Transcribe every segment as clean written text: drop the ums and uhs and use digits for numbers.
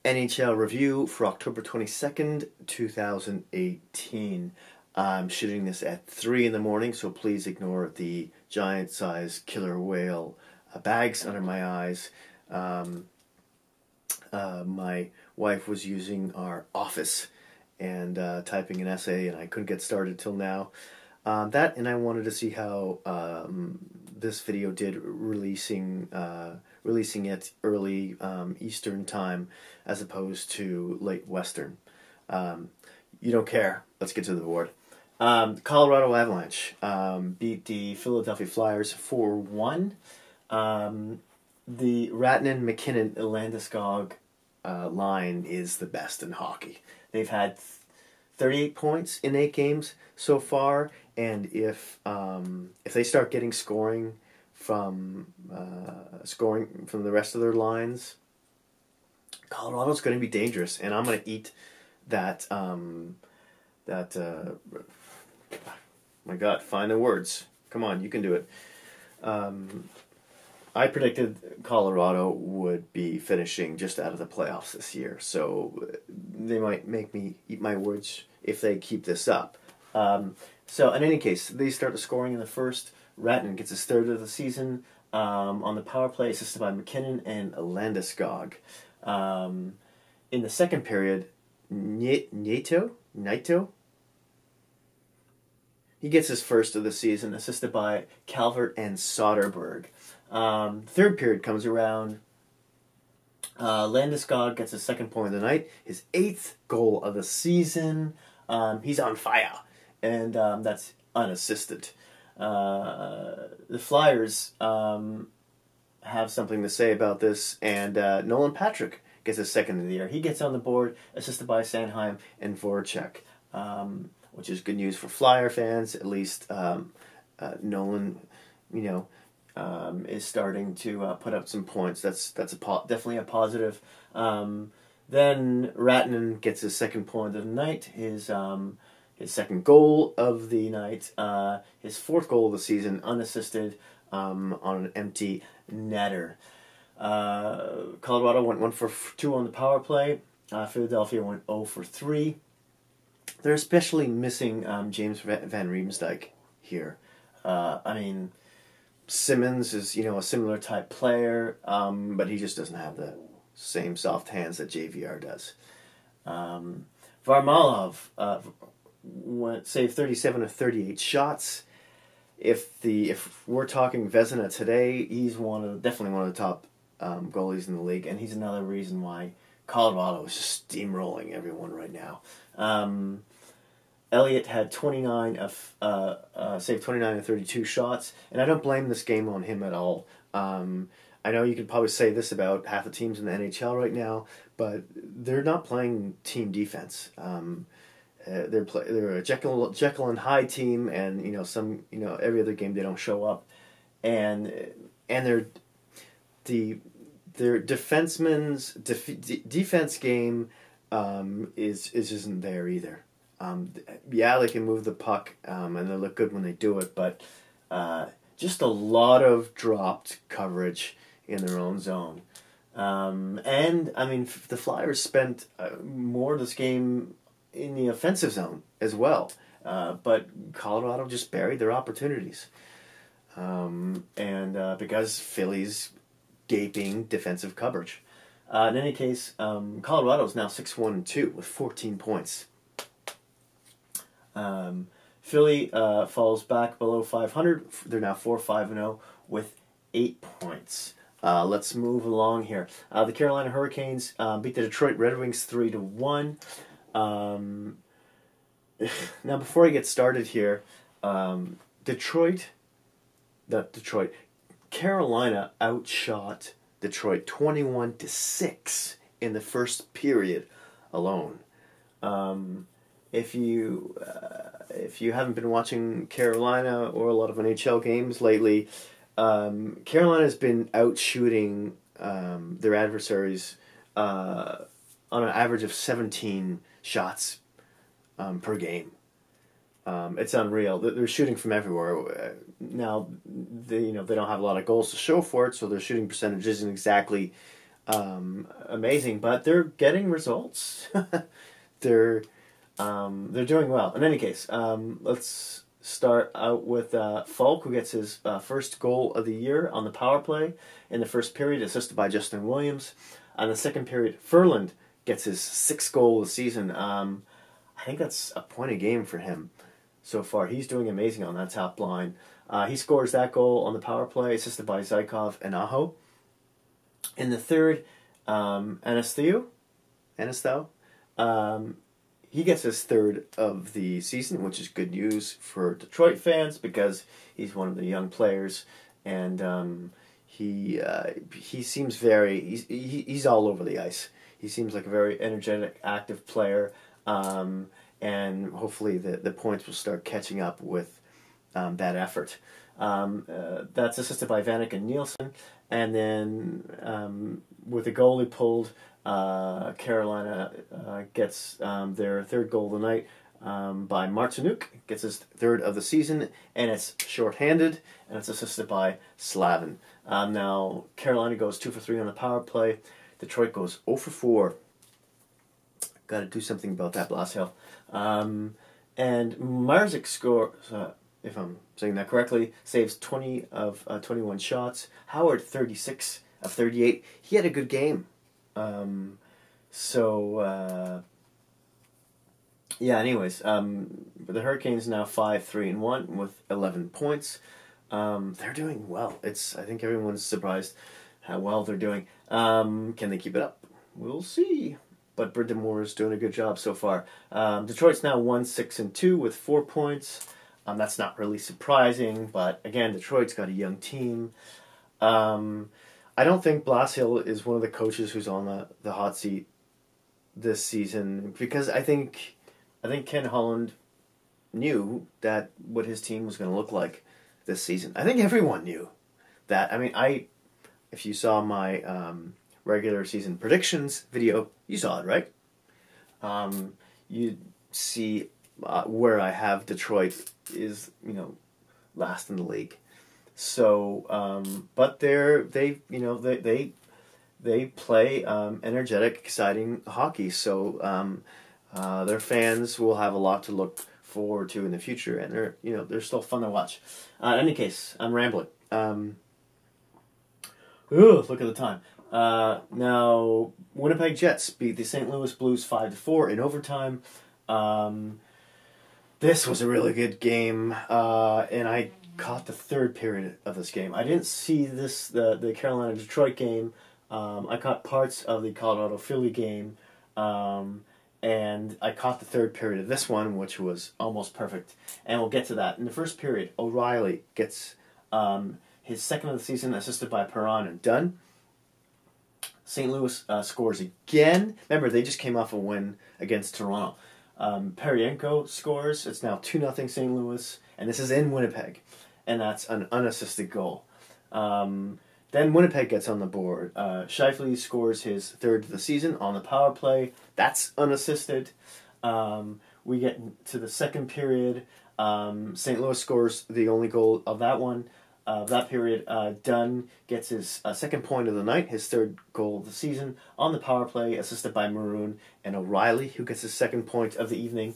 NHL review for October 22nd, 2018. I'm shooting this at 3 in the morning, so please ignore the giant-sized killer whale bags under my eyes. My wife was using our office and typing an essay, and I couldn't get started till now. That, and I wanted to see how this video did releasing it early Eastern time as opposed to late Western. You don't care. Let's get to the board. Colorado Avalanche beat the Philadelphia Flyers 4-1. The Rantanen-McKinnon-Landeskog line is the best in hockey. They've had 38 points in 8 games so far, and if they start getting scoring from the rest of their lines, Colorado's going to be dangerous, and I'm going to eat that. My God, find the words. Come on, you can do it. I predicted Colorado would be finishing just out of the playoffs this year, so they might make me eat my words if they keep this up. So in any case, they start the scoring in the first. Rantanen gets his third of the season on the power play, assisted by McKinnon and Landeskog. In the second period, Naito? He gets his first of the season, assisted by Calvert and Soderberg. Third period comes around. Landeskog gets his second point of the night, his 8th goal of the season. He's on fire, and that's unassisted. The Flyers have something to say about this, and Nolan Patrick gets his second of the year. He gets on the board, assisted by Sanheim and Voracek, which is good news for Flyer fans. At least Nolan, is starting to put up some points. That's definitely a positive. Then Rantanen gets his second point of the night, his second goal of the night, his 4th goal of the season, unassisted on an empty netter. Colorado went 1 for 2 on the power play. Philadelphia went 0 for 3. They're especially missing James Van Riemsdyk here. Simmons is a similar type player, but he just doesn't have the same soft hands that JVR does. Varlamov saved 37 of 38 shots. If we're talking Vezina today, he's definitely one of the top goalies in the league, and he's another reason why Colorado is just steamrolling everyone right now. Elliott had saved 29 of 32 shots, and I don't blame this game on him at all. I know you could probably say this about half the teams in the NHL right now, but they're not playing team defense. They're a Jekyll and Hyde team, and every other game they don't show up, and their defensemen's defense game isn't there either. They can move the puck, and they look good when they do it, but just a lot of dropped coverage in their own zone. The Flyers spent more of this game in the offensive zone as well, but Colorado just buried their opportunities. Because Philly's gaping defensive coverage. In any case, Colorado is now 6-1-2 with 14 points. Philly falls back below 500. They're now 4-5-0 with 8 points. Let's move along here. The Carolina Hurricanes beat the Detroit Red Wings 3-1. Now, before I get started here, Carolina outshot Detroit 21-6 in the first period alone. If you haven't been watching Carolina or a lot of NHL games lately, Carolina has been outshooting their adversaries on an average of 17 shots per game. It's unreal. They're shooting from everywhere. Now, they don't have a lot of goals to show for it, so their shooting percentage isn't exactly amazing, but they're getting results. they're doing well. In any case, let's start out with Falk, who gets his first goal of the year on the power play in the first period, assisted by Justin Williams. On the second period, Furland gets his 6th goal of the season. I think that's a point a game for him so far. He's doing amazing on that top line. He scores that goal on the power play, assisted by Zykov and Aho. In the third, Anasthew, he gets his 3rd of the season, which is good news for Detroit fans because he's one of the young players, and he seems he's all over the ice. He seems like a very energetic, active player, and hopefully the points will start catching up with that effort. That's assisted by Vanek and Nielsen, and then with the goalie pulled, Carolina gets their 3rd goal of the night by Martinuk, gets his 3rd of the season, and it's shorthanded, and it's assisted by Slavin. Now, Carolina goes 2 for 3 on the power play. Detroit goes 0 for 4. Got to do something about that, Blashill. And Marzik scores, if I'm saying that correctly, saves 20 of 21 shots. Howard, 36 of 38. He had a good game. Anyways, the Hurricanes now 5-3-1 with 11 points. They're doing well. I think everyone's surprised how well they're doing. Can they keep it up? We'll see. But Brendan Moore is doing a good job so far. Detroit's now 1-6-2 with 4 points. That's not really surprising, but again, Detroit's got a young team. I don't think Blashill is one of the coaches who's on the hot seat this season because I think Ken Holland knew that what his team was going to look like this season. I think everyone knew that. I mean, if you saw my regular season predictions video, you saw it, right? You see where I have Detroit is, last in the league. So, but they play energetic, exciting hockey. So, their fans will have a lot to look forward to in the future, and they're still fun to watch. In any case, I'm rambling. Look at the time. Now, Winnipeg Jets beat the St. Louis Blues 5-4 in overtime. This was a really good game, and I caught the 3rd period of this game. I didn't see the Carolina-Detroit game. I caught parts of the Colorado-Philly game, and I caught the 3rd period of this one, which was almost perfect. And we'll get to that. In the first period, O'Reilly gets his 2nd of the season, assisted by Perron and Dunn. St. Louis scores again. Remember, they just came off a win against Toronto. Peryenko scores. It's now 2-0 St. Louis, and this is in Winnipeg, and that's an unassisted goal. Then Winnipeg gets on the board. Scheifele scores his 3rd of the season on the power play. That's unassisted. We get to the 2nd period. St. Louis scores the only goal of that period. Dunn gets his 2nd point of the night, his 3rd goal of the season on the power play, assisted by Maroon and O'Reilly, who gets his 2nd point of the evening.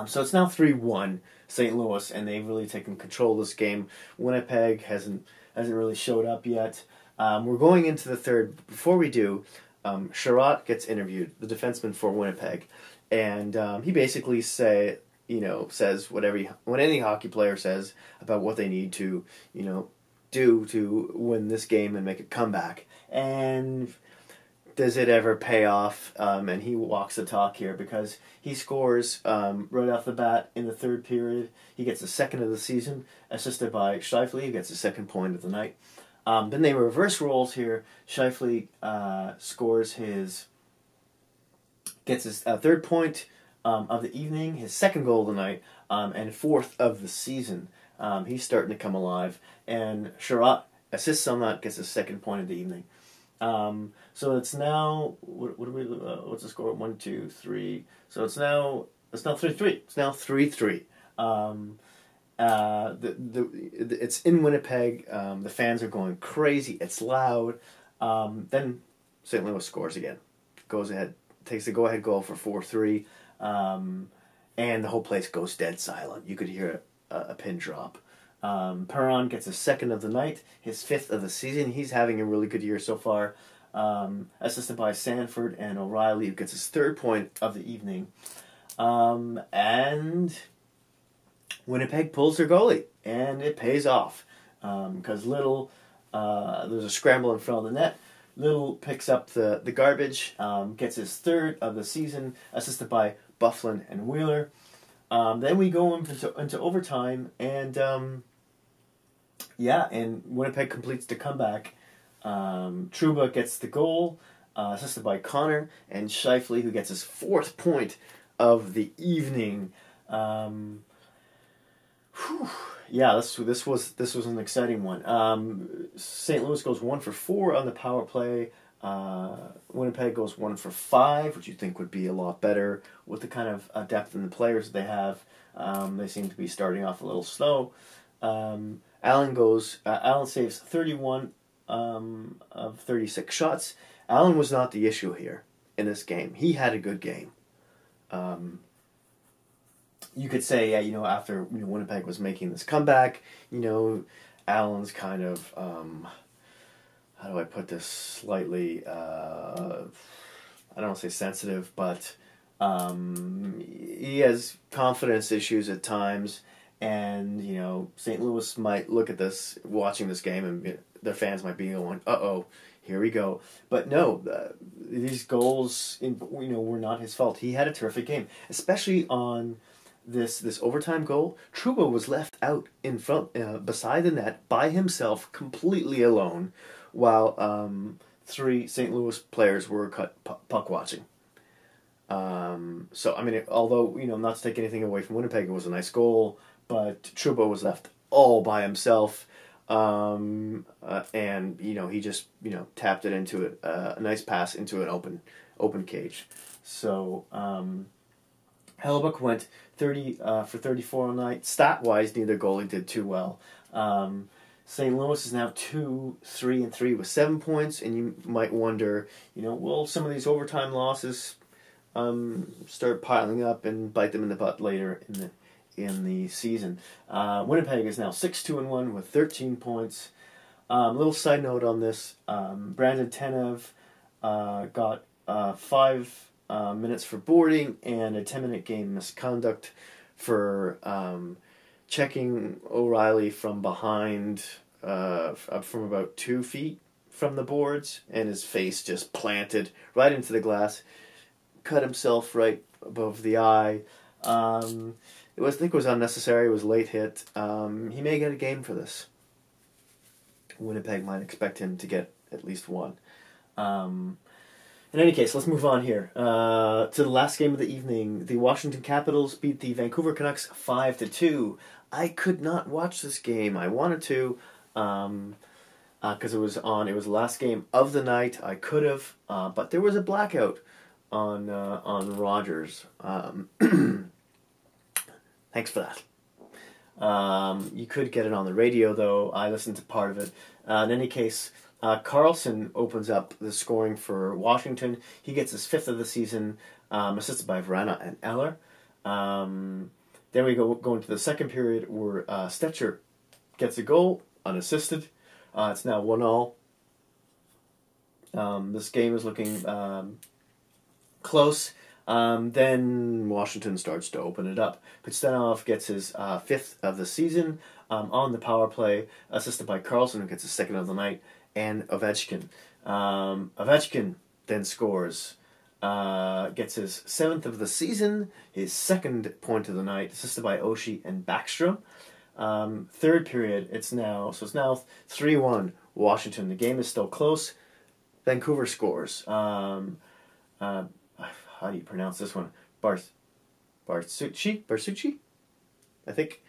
So it's now 3-1 St. Louis, and they've really taken control of this game. Winnipeg hasn't really showed up yet. We're going into the 3rd. Before we do, Sherratt gets interviewed, the defenseman for Winnipeg, and he basically says what any hockey player says about what they need to, do to win this game and make a comeback. And does it ever pay off? And he walks the talk here because he scores right off the bat in the 3rd period. He gets the 2nd of the season, assisted by Scheifele, who gets the 2nd point of the night. Then they reverse roles here. Scheifele gets his 3rd point of the evening, his 2nd goal of the night, and 4th of the season. He's starting to come alive, and Sherratt assists on that, gets his 2nd point of the evening. So it's now what's the score? 1, 2, 3. So it's now 3-3. It's now 3-3. It's in Winnipeg. The fans are going crazy. It's loud. Then St. Louis scores again. Goes ahead, takes the go-ahead goal for 4-3. And the whole place goes dead silent. You could hear a pin drop. Perron gets his second of the night, his fifth of the season. He's having a really good year so far. Assisted by Sanford and O'Reilly, who gets his third point of the evening. And Winnipeg pulls their goalie, and it pays off. Because Little, there's a scramble in front of the net. Little picks up the garbage, gets his third of the season, assisted by Bufflin and Wheeler. Then we go into overtime, and and Winnipeg completes the comeback. Trouba gets the goal, assisted by Connor, and Scheifele, who gets his fourth point of the evening. This was an exciting one. St. Louis goes 1 for 4 on the power play. Winnipeg goes 1 for 5, which you think would be a lot better with the kind of depth in the players they have. They seem to be starting off a little slow. Allen saves 31 of 36 shots. Allen was not the issue here in this game. He had a good game. You could say, after Winnipeg was making this comeback, Allen's kind of, how do I put this slightly, I don't want to say sensitive, but he has confidence issues at times, and, St. Louis might look at this, watching this game, and their fans might be going, uh-oh, here we go. But no, these goals, were not his fault. He had a terrific game, especially on this overtime goal. Trouba was left out in front, beside the net, by himself, completely alone, while 3 St. Louis players were puck watching. Although, not to take anything away from Winnipeg, it was a nice goal, but Trouba was left all by himself, and, he just, tapped it into a nice pass into an open cage. So, Hellebuck went 30 for 34 all night. Stat-wise, neither goalie did too well. St. Louis is now 2-3-3 with 7 points, and you might wonder, will some of these overtime losses start piling up and bite them in the butt later in the season? Winnipeg is now 6-2-1 with 13 points. Little side note on this: Brandon Tanev got 5 minutes for boarding and a 10-minute game misconduct for checking O'Reilly from behind, from about 2 feet from the boards, and his face just planted right into the glass, cut himself right above the eye. I think it was unnecessary. It was a late hit. He may get a game for this. Winnipeg might expect him to get at least one. In any case, let's move on here to the last game of the evening. The Washington Capitals beat the Vancouver Canucks 5-2. I could not watch this game. I wanted to, because it was the last game of the night. I could have, but there was a blackout on Rogers. Thanks for that. You could get it on the radio, though. I listened to part of it. In any case, Carlson opens up the scoring for Washington. He gets his 5th of the season, assisted by Vrana and Eller. Then we go into the second period where Stetcher gets a goal, unassisted. It's now 1-1. This game is looking close. Then Washington starts to open it up. Pitstanov gets his 5th of the season on the power play, assisted by Carlson, who gets his 2nd of the night, and Ovechkin. Ovechkin then scores, gets his 7th of the season, his 2nd point of the night, assisted by Oshie and Backstrom. Third period, it's now 3-1 Washington. The game is still close. Vancouver scores. How do you pronounce this one? Barsucci, I think.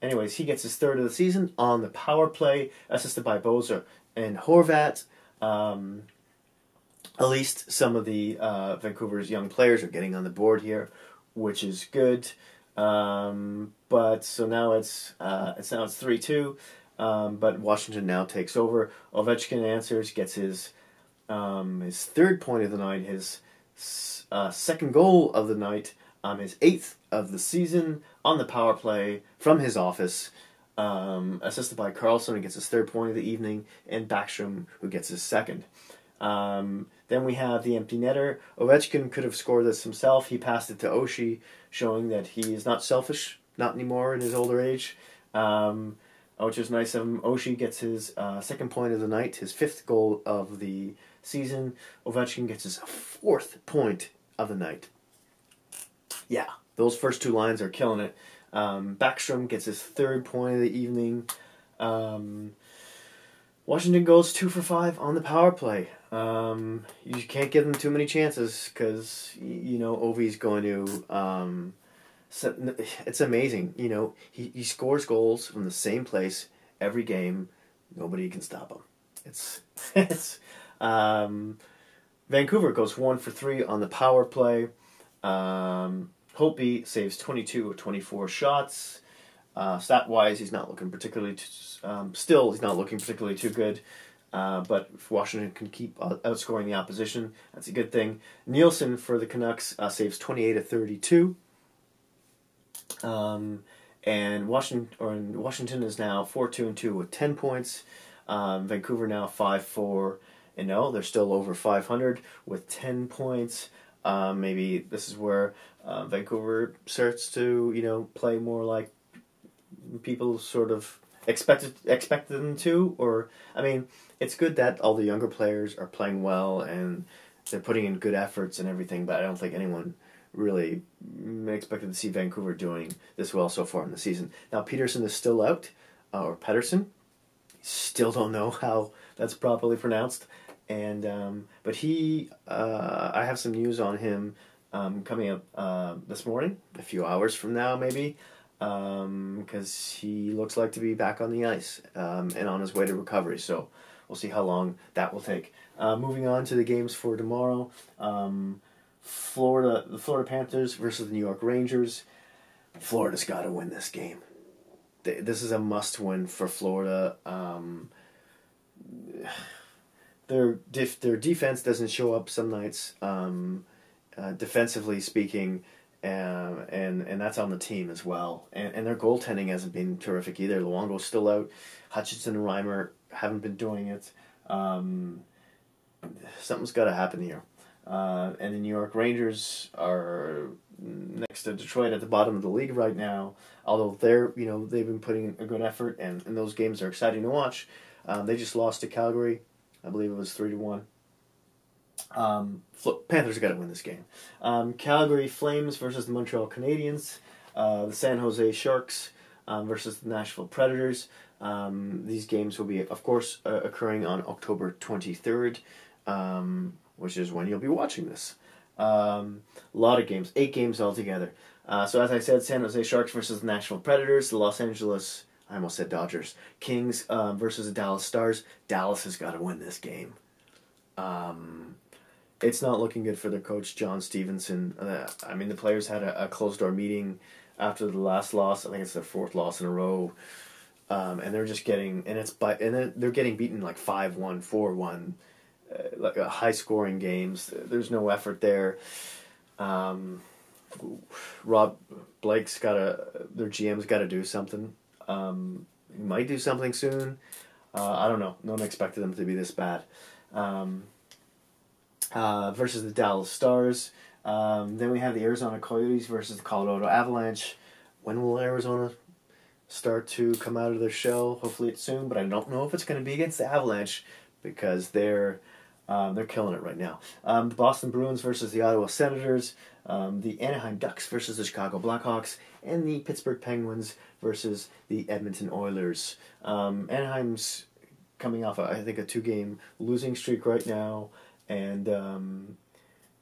Anyways, he gets his 3rd of the season on the power play, assisted by Boza and Horvat. At least some of the Vancouver's young players are getting on the board here, which is good. But so now it's 3-2. but Washington now takes over. Ovechkin answers, gets his third point of the night, his second goal of the night, his 8th of the season on the power play from his office, assisted by Carlson, who gets his third point of the evening, and Backstrom, who gets his second. Then we have the empty netter. Ovechkin could have scored this himself. He passed it to Oshie, showing that he is not selfish, not anymore in his older age, which is nice of him. Oshie gets his second point of the night, his 5th goal of the season. Ovechkin gets his 4th point of the night. Yeah, those first 2 lines are killing it. Backstrom gets his 3rd point of the evening. Washington goes 2 for 5 on the power play. You can't give them too many chances because, you know, Ovi's going to... it's amazing. You know, he scores goals from the same place every game. Nobody can stop him. It's Vancouver goes 1 for 3 on the power play. Holtby saves 22 of 24 shots. Stat-wise, he's not looking particularly... still, he's not looking particularly too good. But if Washington can keep outscoring the opposition, that's a good thing. Nielsen for the Canucks saves 28 of 32. And Washington is now 4-2-2 with 10 points. Vancouver now 5-4-0. They're still over 500 with 10 points. Maybe this is where Vancouver starts to, you know, play more like people sort of expected them to. Or, I mean, it's good that all the younger players are playing well and they're putting in good efforts and everything, but I don't think anyone really expected to see Vancouver doing this well so far in the season. Now, Peterson is still out, or Pettersson. Still don't know how that's properly pronounced. And but he, I have some news on him coming up this morning, a few hours from now maybe, because he looks like to be back on the ice and on his way to recovery. So we'll see how long that will take. Moving on to the games for tomorrow. The Florida Panthers versus the New York Rangers. Florida's got to win this game. This is a must-win for Florida. Their defense doesn't show up some nights, defensively speaking, and that's on the team as well. And their goaltending hasn't been terrific either. Luongo's still out. Hutchinson and Reimer haven't been doing it. Something's got to happen here. And the New York Rangers are next to Detroit at the bottom of the league right now. Although they've been putting a good effort, and those games are exciting to watch. They just lost to Calgary. I believe it was 3-1. Panthers got to win this game. Calgary Flames versus the Montreal Canadiens. The San Jose Sharks versus the Nashville Predators. These games will be, of course, occurring on October 23rd, which is when you'll be watching this. A lot of games, 8 games altogether. So as I said, San Jose Sharks versus the Nashville Predators. The Los Angeles, I almost said Dodgers, Kings versus the Dallas Stars. Dallas has got to win this game. It's not looking good for their coach, John Stevenson. I mean, the players had a closed-door meeting after the last loss. I think it's their 4th loss in a row. And they're just getting, they're getting beaten like 5-1, 4-1, like high-scoring games. There's no effort there. Rob Blake's their GM's got to do something. He might do something soon. I don't know. No one expected them to be this bad. Versus the Dallas Stars. Then we have the Arizona Coyotes versus the Colorado Avalanche. When will Arizona start to come out of their shell? Hopefully it's soon, but I don't know if it's going to be against the Avalanche because they're killing it right now. The Boston Bruins versus the Ottawa Senators. The Anaheim Ducks versus the Chicago Blackhawks. And the Pittsburgh Penguins versus the Edmonton Oilers. Anaheim's coming off, I think, a 2-game losing streak right now. And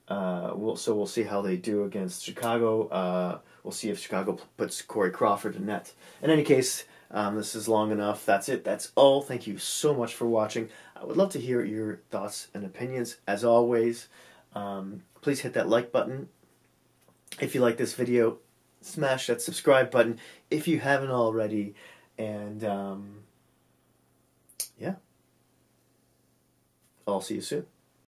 we'll see how they do against Chicago. We'll see if Chicago puts Corey Crawford in net. In any case, this is long enough. That's it. That's all. Thank you so much for watching. I would love to hear your thoughts and opinions. As always, please hit that like button. If you like this video, smash that subscribe button if you haven't already. And I'll see you soon.